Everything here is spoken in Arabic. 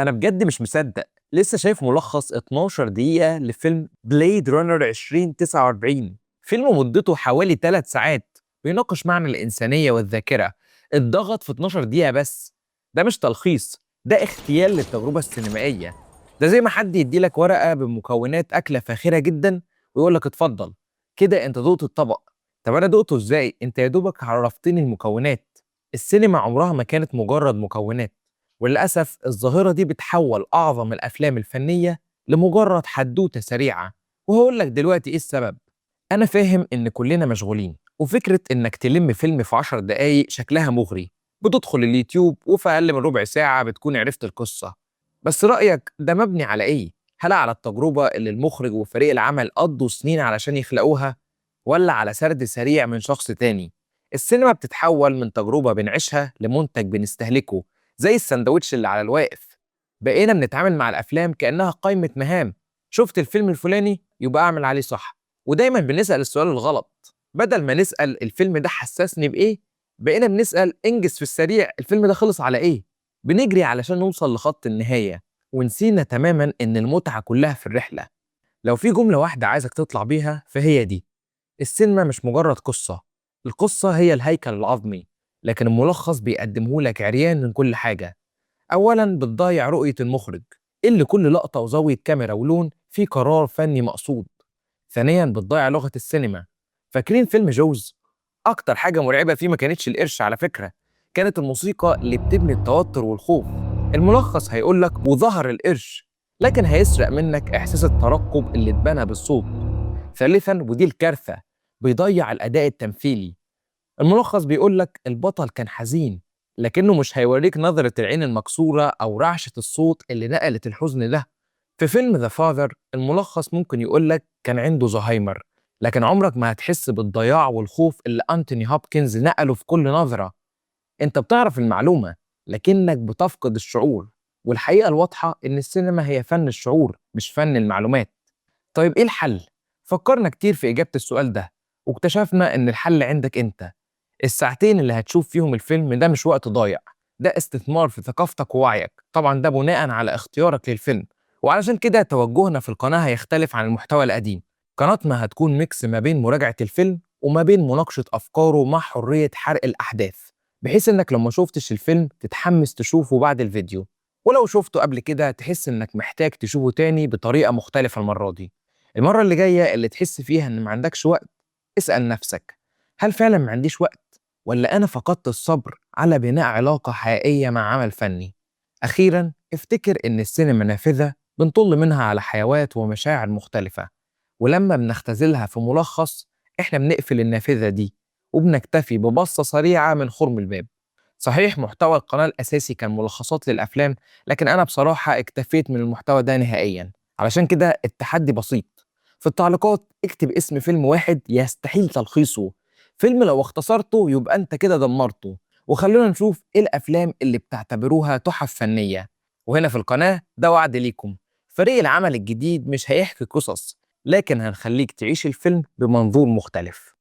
انا بجد مش مصدق لسه شايف ملخص 12 دقيقة لفيلم بليد رانر 2049. فيلم مدته حوالي 3 ساعات بيناقش معنى الإنسانية والذاكرة. اتضغط في 12 دقيقة بس. ده مش تلخيص، ده اغتيال للتجربة السينمائية. ده زي ما حد يديلك ورقة بمكونات أكلة فاخرة جدا ويقول لك اتفضل كده انت دقت الطبق. طب انا دقته ازاي؟ انت يا دوبك عرفتني المكونات. السينما عمرها ما كانت مجرد مكونات، وللأسف الظاهرة دي بتحول أعظم الأفلام الفنية لمجرد حدوتة سريعة. وهقول لك دلوقتي إيه السبب. أنا فاهم إن كلنا مشغولين، وفكرة إنك تلم فيلم في 10 دقايق شكلها مغري. بتدخل اليوتيوب وفي أقل من ربع ساعة بتكون عرفت القصة. بس رأيك ده مبني على إيه؟ هل على التجربة اللي المخرج وفريق العمل قضوا سنين علشان يخلقوها؟ ولا على سرد سريع من شخص تاني؟ السينما بتتحول من تجربة بنعيشها لمنتج بنستهلكه، زي السندوتش اللي على الواقف. بقينا بنتعامل مع الافلام كانها قائمه مهام. شفت الفيلم الفلاني يبقى اعمل عليه صح. ودايما بنسال السؤال الغلط. بدل ما نسال الفيلم ده حسسني بايه، بقينا بنسال انجز في السريع الفيلم ده خلص على ايه. بنجري علشان نوصل لخط النهايه، ونسينا تماما ان المتعه كلها في الرحله. لو في جمله واحده عايزك تطلع بيها فهي دي: السينما مش مجرد قصه. القصه هي الهيكل العظمي، لكن الملخص بيقدمه لك عريان من كل حاجه. أولاً بتضيع رؤية المخرج، اللي كل لقطة وزاوية كاميرا ولون في قرار فني مقصود. ثانياً بتضيع لغة السينما. فاكرين فيلم جوز؟ أكتر حاجة مرعبة فيه ما كانتش القرش على فكرة، كانت الموسيقى اللي بتبني التوتر والخوف. الملخص هيقولك وظهر القرش، لكن هيسرق منك إحساس الترقب اللي اتبنى بالصوت. ثالثاً ودي الكارثة، بيضيع الأداء التمثيلي. الملخص بيقول لك البطل كان حزين، لكنه مش هيوريك نظرة العين المكسورة أو رعشة الصوت اللي نقلت الحزن ده. في فيلم ذا فاذر الملخص ممكن يقول لك كان عنده زهايمر، لكن عمرك ما هتحس بالضياع والخوف اللي أنتوني هوبكنز نقله في كل نظرة. أنت بتعرف المعلومة، لكنك بتفقد الشعور. والحقيقة الواضحة إن السينما هي فن الشعور مش فن المعلومات. طيب إيه الحل؟ فكرنا كتير في إجابة السؤال ده، واكتشفنا إن الحل عندك أنت. الساعتين اللي هتشوف فيهم الفيلم ده مش وقت ضايع، ده استثمار في ثقافتك ووعيك. طبعا ده بناء على اختيارك للفيلم. وعلشان كده توجهنا في القناة هيختلف عن المحتوى القديم. قناتنا هتكون ميكس ما بين مراجعة الفيلم وما بين مناقشة أفكاره مع حرية حرق الأحداث، بحيث إنك لو ما شفتش الفيلم تتحمس تشوفه بعد الفيديو، ولو شفته قبل كده تحس إنك محتاج تشوفه تاني بطريقة مختلفة المرة دي. المرة اللي جاية اللي تحس فيها إن ما عندكش وقت، اسأل نفسك: هل فعلا ما عنديش وقت؟ ولا أنا فقدت الصبر على بناء علاقة حقيقية مع عمل فني؟ أخيراً افتكر إن السينما نافذة بنطل منها على حيوات ومشاعر مختلفة، ولما بنختزلها في ملخص إحنا بنقفل النافذة دي وبنكتفي ببصة سريعة من خرم الباب. صحيح محتوى القناة الأساسي كان ملخصات للأفلام، لكن أنا بصراحة اكتفيت من المحتوى ده نهائياً. علشان كده التحدي بسيط: في التعليقات اكتب اسم فيلم واحد يستحيل تلخيصه، فيلم لو اختصرته يبقى انت كده دمرته. وخلونا نشوف ايه الافلام اللي بتعتبروها تحف فنية. وهنا في القناة ده وعد ليكم: فريق العمل الجديد مش هيحكي قصص، لكن هنخليك تعيش الفيلم بمنظور مختلف.